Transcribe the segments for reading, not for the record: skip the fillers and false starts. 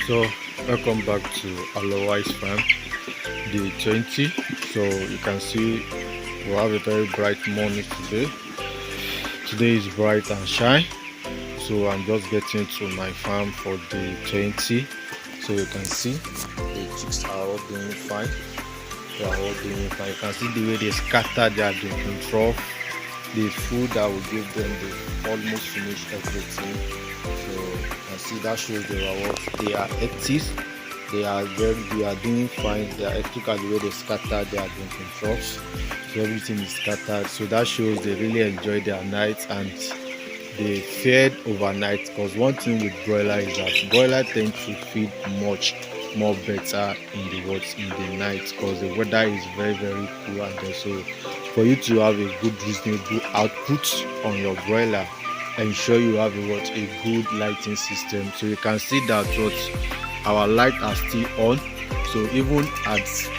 So welcome back to Alowise farm, day 20. So you can see we have a very bright morning today. Today is bright and shine. So I'm just getting to my farm for day 20. So you can see the chicks are all doing fine. They are all doing fine. You can see the way they scatter their drinking trough. The food that will give them, they almost finish everything. So you can see that shows they are active. They are doing fine. They are active at the way they scatter their drinking troughs. So everything is scattered. So that shows they really enjoy their night and they fed overnight. Because one thing with broiler is that broiler tend to feed much more better in the night, because the weather is very cool, and so for you to have a good reasonable output on your broiler, ensure you have a good lighting system. So you can see that our light are still on. So even as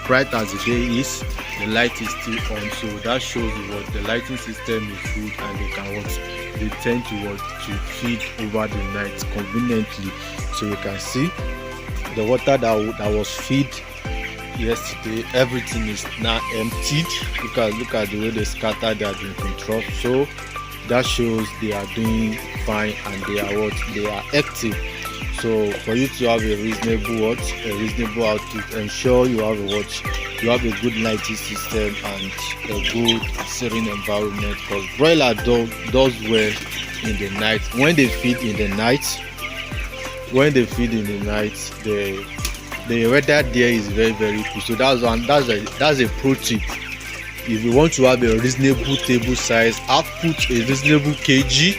bright as the day is, the light is still on. So that shows you the lighting system is good, and they tend to feed over the night conveniently. So you can see the water that was fed yesterday, everything is now emptied. Look at the way they scatter their drinking trough. So that shows they are doing fine and they are active. So for you to have a reasonable output, ensure you have a good lighting system and a good serene environment, because broiler does well in the night. When they feed in the night, the weather there is very cool. So that's a pro tip. If you want to have a reasonable table size, output a reasonable kg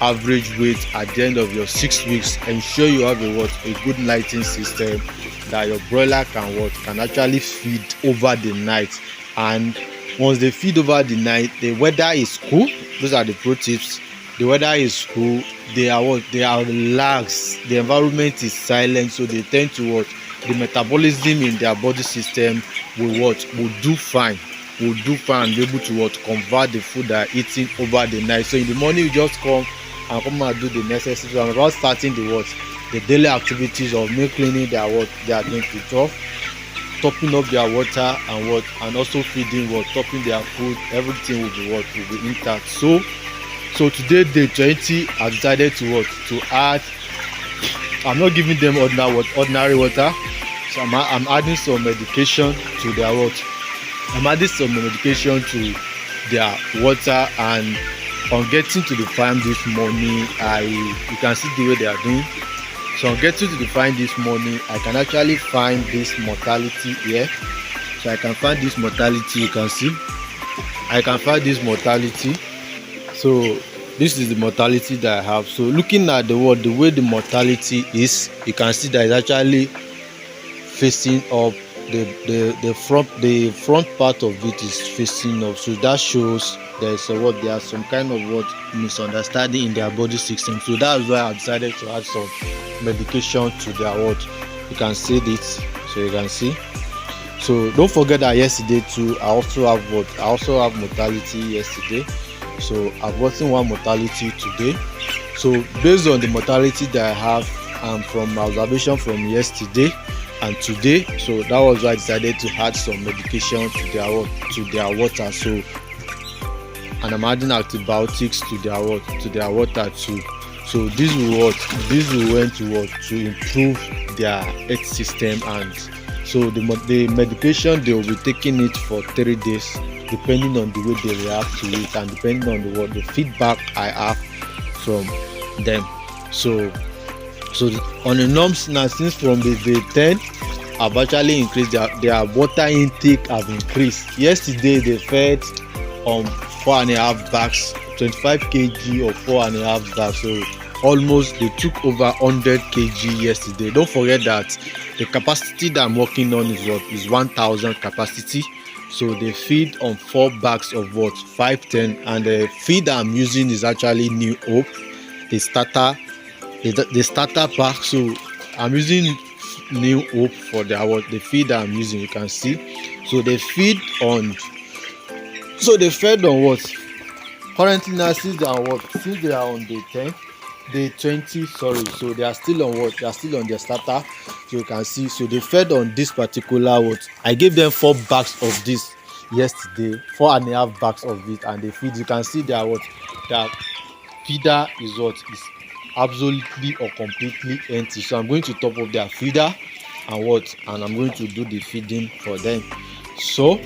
average weight at the end of your 6 weeks, ensure you have a good lighting system that your broiler can actually feed over the night. And once they feed over the night, the weather is cool. Those are the pro tips. The weather is cool. They are relaxed. The environment is silent, so they tend to the metabolism in their body system will do fine and be able to convert the food they are eating over the night. So in the morning, you just come and do the necessary. So I'm about starting the daily activities of milk cleaning their drinking trough, topping up their water and also feeding topping their food. Everything will be intact. So today, day 20, I decided to add. I'm not giving them ordinary water. So I'm adding some medication to their water. I'm adding some medication to their water, and on getting to the farm this morning, you can see the way they are doing. So on getting to the farm this morning, I can actually find this mortality here. So I can find this mortality. You can see. I can find this mortality. So this is the mortality that I have. So looking at the way the mortality is, you can see that it's actually facing up. The front part of it is facing up. So that shows there are some kind of misunderstanding in their body system. So that's why I decided to add some medication to their You can see this. So you can see. So don't forget that yesterday too, I also have mortality yesterday. So I've gotten one mortality today. So based on the mortality that I have from my observation from yesterday and today, so that was why I decided to add some medication to their water. So, and I'm adding antibiotics to their water too. So this will went to improve their health system. And so the medication, they will be taking it for 3 days, depending on the way they react to it and depending on the feedback I have from them. So on the norms now, since from the day 10, I've actually increased their water intake have increased. Yesterday they fed 4.5 bags, 25 kg or 4.5 bags. So almost they took over 100 kg yesterday. Don't forget that the capacity that I'm working on is 1,000 capacity. So they feed on 4 bags of 510, and the feed I'm using is actually New Hope, the starter pack. So I'm using New Hope for the feed that I'm using. You can see. So they fed on what? Currently now, since they are on day 10, day 20, sorry. So they are still on what? They are still on their starter. So you can see, so they fed on this particular what? I gave them 4 bags of this yesterday, 4.5 bags of it, and they feed. You can see their what? Their feeder is what? Is absolutely or completely empty. So I'm going to top up their feeder and what? And I'm going to do the feeding for them. So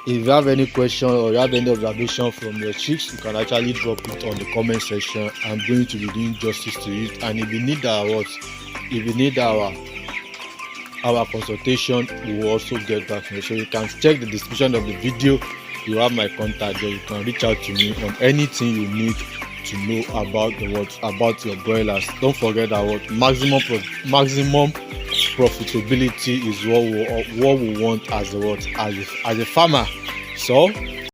if you have any question or you have any observation from your chicks, you can actually drop it on the comment section. I'm going to be doing justice to it. And if you need our what, if you need our consultation, we will also get back to you. So you can check the description of the video. You have my contact there. You can reach out to me on anything you need to know about the what, about your broilers. Don't forget that what, maximum profitability is what we want as a what, as a farmer. So